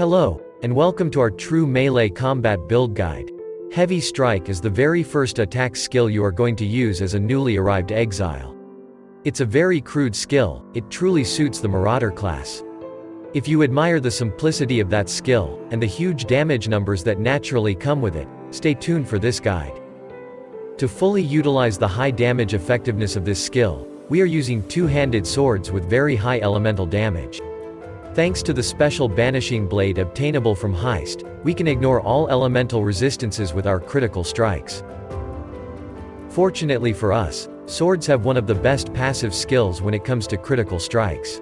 Hello, and welcome to our true melee combat build guide. Heavy Strike is the very first attack skill you are going to use as a newly arrived exile. It's a very crude skill, it truly suits the Marauder class. If you admire the simplicity of that skill, and the huge damage numbers that naturally come with it, stay tuned for this guide. To fully utilize the high damage effectiveness of this skill, we are using two-handed swords with very high elemental damage. Thanks to the special banishing blade obtainable from Heist, we can ignore all elemental resistances with our critical strikes. Fortunately for us, swords have one of the best passive skills when it comes to critical strikes.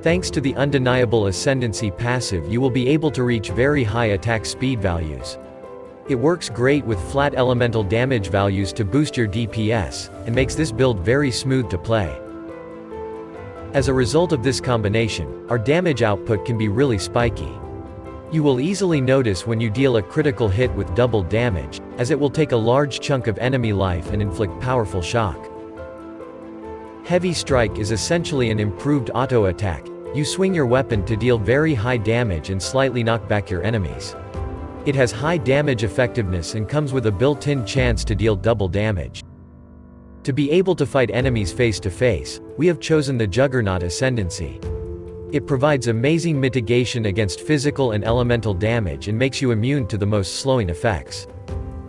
Thanks to the undeniable Ascendancy passive, you will be able to reach very high attack speed values. It works great with flat elemental damage values to boost your DPS, and makes this build very smooth to play. As a result of this combination, our damage output can be really spiky. You will easily notice when you deal a critical hit with double damage, as it will take a large chunk of enemy life and inflict powerful shock. Heavy Strike is essentially an improved auto attack. You swing your weapon to deal very high damage and slightly knock back your enemies. It has high damage effectiveness and comes with a built-in chance to deal double damage. To be able to fight enemies face to face, we have chosen the Juggernaut Ascendancy. It provides amazing mitigation against physical and elemental damage and makes you immune to the most slowing effects.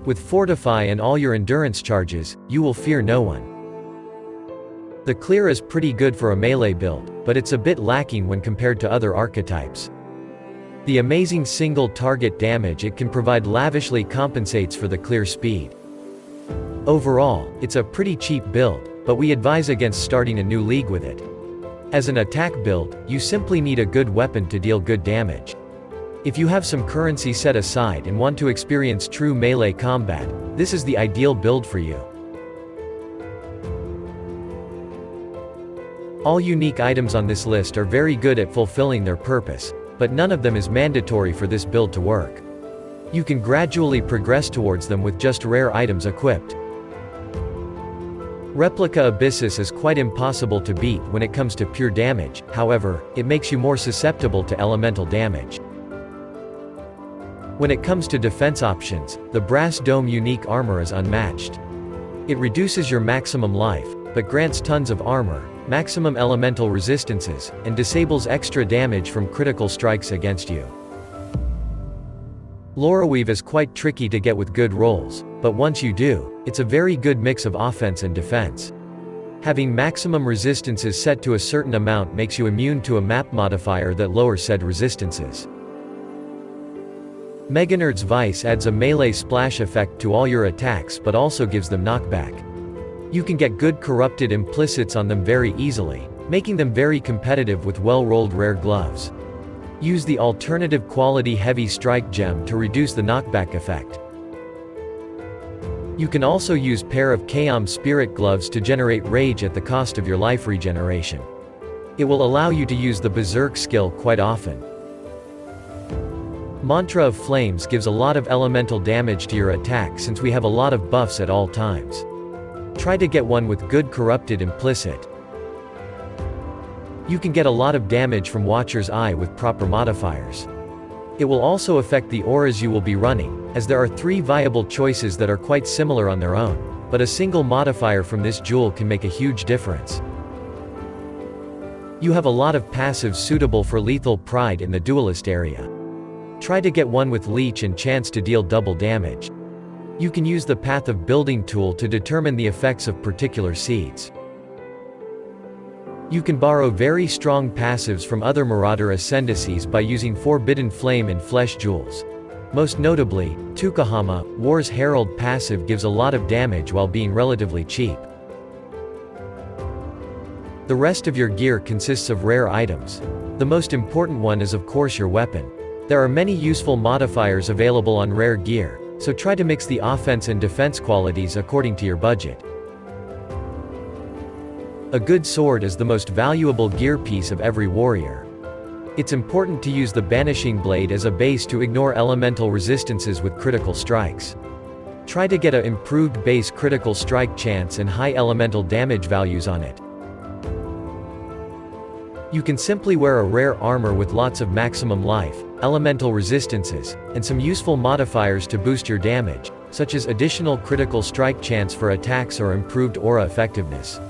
With Fortify and all your endurance charges, you will fear no one. The clear is pretty good for a melee build, but it's a bit lacking when compared to other archetypes. The amazing single target damage it can provide lavishly compensates for the clear speed. Overall, it's a pretty cheap build, but we advise against starting a new league with it. As an attack build, you simply need a good weapon to deal good damage. If you have some currency set aside and want to experience true melee combat, this is the ideal build for you. All unique items on this list are very good at fulfilling their purpose, but none of them is mandatory for this build to work. You can gradually progress towards them with just rare items equipped. Replica Abyssus is quite impossible to beat when it comes to pure damage, however, it makes you more susceptible to elemental damage. When it comes to defense options, the Brass Dome unique armor is unmatched. It reduces your maximum life, but grants tons of armor, maximum elemental resistances, and disables extra damage from critical strikes against you. Lauraweave is quite tricky to get with good rolls, but once you do, it's a very good mix of offense and defense. Having maximum resistances set to a certain amount makes you immune to a map modifier that lowers said resistances. Meganerd's Vice adds a melee splash effect to all your attacks but also gives them knockback. You can get good corrupted implicits on them very easily, making them very competitive with well-rolled rare gloves. Use the alternative quality Heavy Strike gem to reduce the knockback effect. You can also use pair of Kaom Spirit gloves to generate rage at the cost of your life regeneration. It will allow you to use the Berserk skill quite often. Mantra of Flames gives a lot of elemental damage to your attack since we have a lot of buffs at all times. Try to get one with good corrupted implicit. You can get a lot of damage from Watcher's Eye with proper modifiers. It will also affect the auras you will be running, as there are 3 viable choices that are quite similar on their own, but a single modifier from this jewel can make a huge difference. You have a lot of passives suitable for lethal pride in the duelist area. Try to get one with Leech and chance to deal double damage. You can use the Path of Building tool to determine the effects of particular seeds. You can borrow very strong passives from other Marauder Ascendancies by using Forbidden Flame and Flesh jewels. Most notably, Tukahama, War's Herald passive gives a lot of damage while being relatively cheap. The rest of your gear consists of rare items. The most important one is of course your weapon. There are many useful modifiers available on rare gear, so try to mix the offense and defense qualities according to your budget. A good sword is the most valuable gear piece of every warrior. It's important to use the Banishing Blade as a base to ignore elemental resistances with critical strikes. Try to get a improved base critical strike chance and high elemental damage values on it. You can simply wear a rare armor with lots of maximum life, elemental resistances, and some useful modifiers to boost your damage, such as additional critical strike chance for attacks or improved aura effectiveness.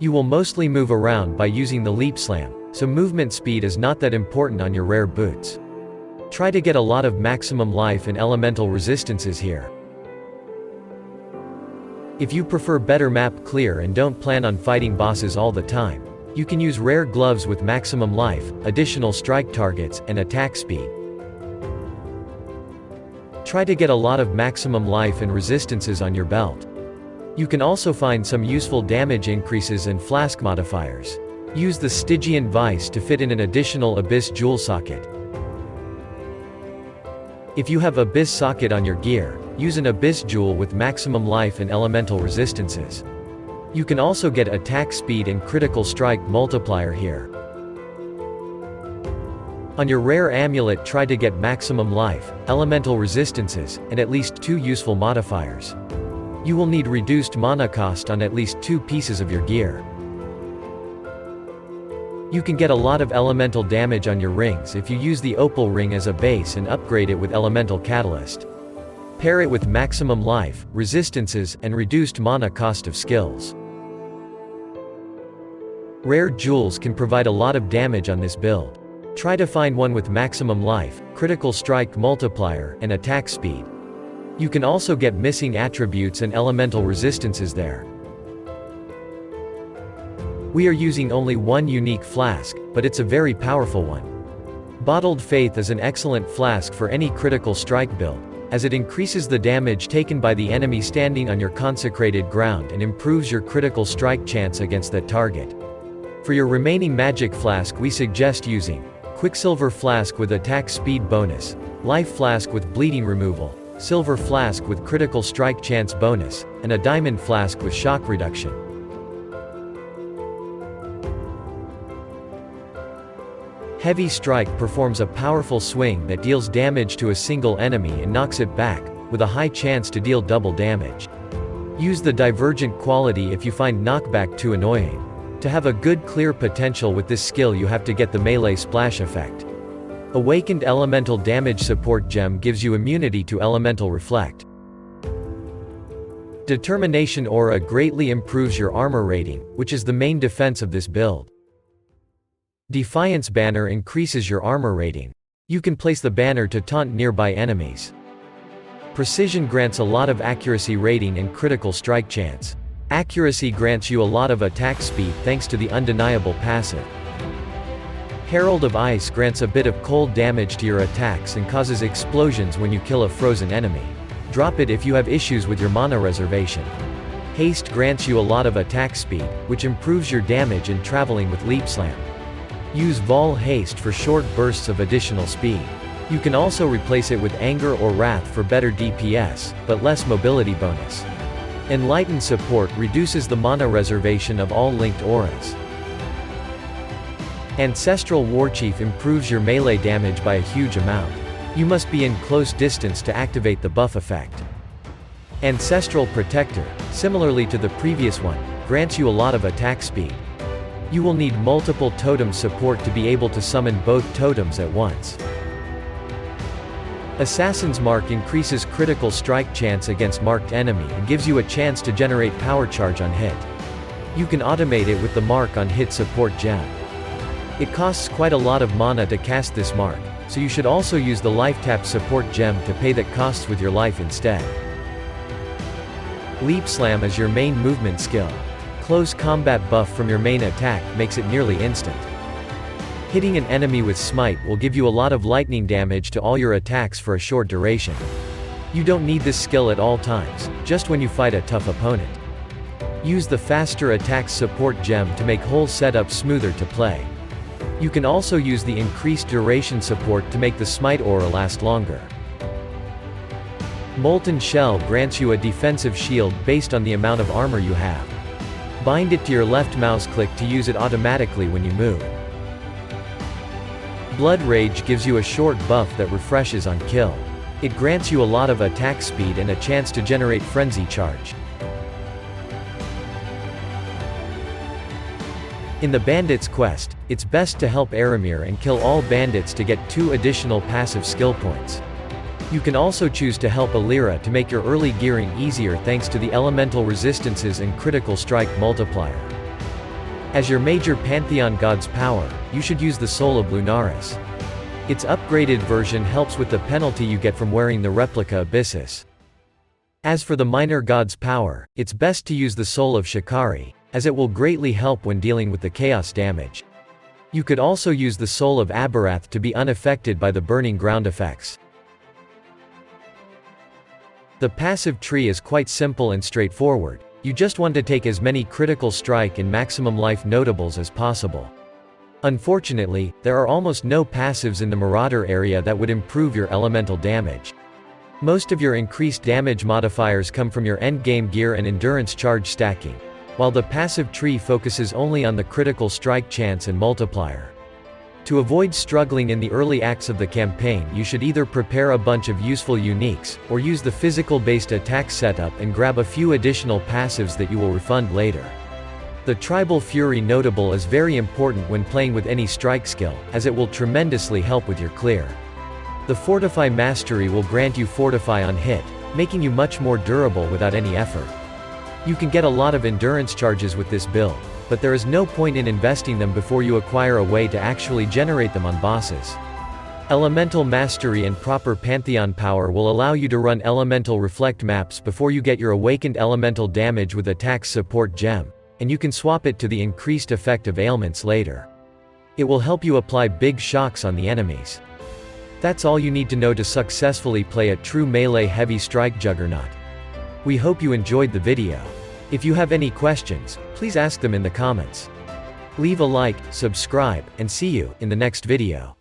You will mostly move around by using the leap slam, so movement speed is not that important on your rare boots. Try to get a lot of maximum life and elemental resistances here. If you prefer better map clear and don't plan on fighting bosses all the time, you can use rare gloves with maximum life, additional strike targets, and attack speed. Try to get a lot of maximum life and resistances on your belt. You can also find some useful damage increases and flask modifiers. Use the Stygian Vice to fit in an additional Abyss Jewel socket. If you have Abyss socket on your gear, use an Abyss Jewel with maximum life and elemental resistances. You can also get attack speed and critical strike multiplier here. On your rare amulet, try to get maximum life, elemental resistances, and at least 2 useful modifiers. You will need reduced mana cost on at least 2 pieces of your gear. You can get a lot of elemental damage on your rings if you use the Opal ring as a base and upgrade it with elemental catalyst. Pair it with maximum life, resistances, and reduced mana cost of skills. Rare jewels can provide a lot of damage on this build. Try to find one with maximum life, critical strike multiplier, and attack speed. You can also get missing attributes and elemental resistances there. We are using only one unique flask, but it's a very powerful one. Bottled Faith is an excellent flask for any critical strike build, as it increases the damage taken by the enemy standing on your consecrated ground and improves your critical strike chance against that target. For your remaining magic flask, we suggest using Quicksilver Flask with attack speed bonus, Life Flask with bleeding removal, Silver Flask with critical strike chance bonus, and a Diamond Flask with shock reduction. Heavy Strike performs a powerful swing that deals damage to a single enemy and knocks it back, with a high chance to deal double damage. Use the Divergent quality if you find knockback too annoying. To have a good clear potential with this skill, you have to get the melee splash effect. Awakened Elemental Damage Support Gem gives you immunity to Elemental Reflect. Determination Aura greatly improves your armor rating, which is the main defense of this build. Defiance Banner increases your armor rating. You can place the banner to taunt nearby enemies. Precision grants a lot of accuracy rating and critical strike chance. Accuracy grants you a lot of attack speed thanks to the undeniable passive. Herald of Ice grants a bit of cold damage to your attacks and causes explosions when you kill a frozen enemy. Drop it if you have issues with your mana reservation. Haste grants you a lot of attack speed, which improves your damage and traveling with Leap Slam. Use Vol Haste for short bursts of additional speed. You can also replace it with Anger or Wrath for better DPS, but less mobility bonus. Enlightened Support reduces the mana reservation of all linked auras. Ancestral Warchief improves your melee damage by a huge amount. You must be in close distance to activate the buff effect. Ancestral Protector, similarly to the previous one, grants you a lot of attack speed. You will need multiple totem support to be able to summon both totems at once. Assassin's Mark increases critical strike chance against marked enemy and gives you a chance to generate power charge on hit. You can automate it with the Mark on hit support gem. It costs quite a lot of mana to cast this mark, so you should also use the life tap support gem to pay that costs with your life instead. Leap Slam is your main movement skill. Close combat buff from your main attack makes it nearly instant. Hitting an enemy with Smite will give you a lot of lightning damage to all your attacks for a short duration. You don't need this skill at all times, just when you fight a tough opponent. Use the Faster Attacks support gem to make whole setup smoother to play. You can also use the increased duration support to make the Smite aura last longer. Molten Shell grants you a defensive shield based on the amount of armor you have. Bind it to your left mouse click to use it automatically when you move. Blood Rage gives you a short buff that refreshes on kill. It grants you a lot of attack speed and a chance to generate Frenzy Charge. In the Bandits quest, it's best to help Aramir and kill all bandits to get 2 additional passive skill points. You can also choose to help Alira to make your early gearing easier thanks to the elemental resistances and critical strike multiplier. As your major Pantheon god's power, you should use the Soul of Lunaris. Its upgraded version helps with the penalty you get from wearing the replica Abyssus. As for the minor god's power, it's best to use the Soul of Shikari, as it will greatly help when dealing with the chaos damage. You could also use the Soul of Abarath to be unaffected by the burning ground effects. The passive tree is quite simple and straightforward. You just want to take as many critical strike and maximum life notables as possible. Unfortunately, there are almost no passives in the Marauder area that would improve your elemental damage. Most of your increased damage modifiers come from your endgame gear and endurance charge stacking, while the passive tree focuses only on the critical strike chance and multiplier. To avoid struggling in the early acts of the campaign, you should either prepare a bunch of useful uniques, or use the physical-based attack setup and grab a few additional passives that you will refund later. The Tribal Fury notable is very important when playing with any strike skill, as it will tremendously help with your clear. The Fortify Mastery will grant you Fortify on hit, making you much more durable without any effort. You can get a lot of endurance charges with this build, but there is no point in investing them before you acquire a way to actually generate them on bosses. Elemental Mastery and proper Pantheon power will allow you to run Elemental Reflect maps before you get your awakened elemental damage with Attack's Support gem, and you can swap it to the increased effect of ailments later. It will help you apply big shocks on the enemies. That's all you need to know to successfully play a true melee heavy strike Juggernaut. We hope you enjoyed the video. If you have any questions, please ask them in the comments. Leave a like, subscribe, and see you in the next video.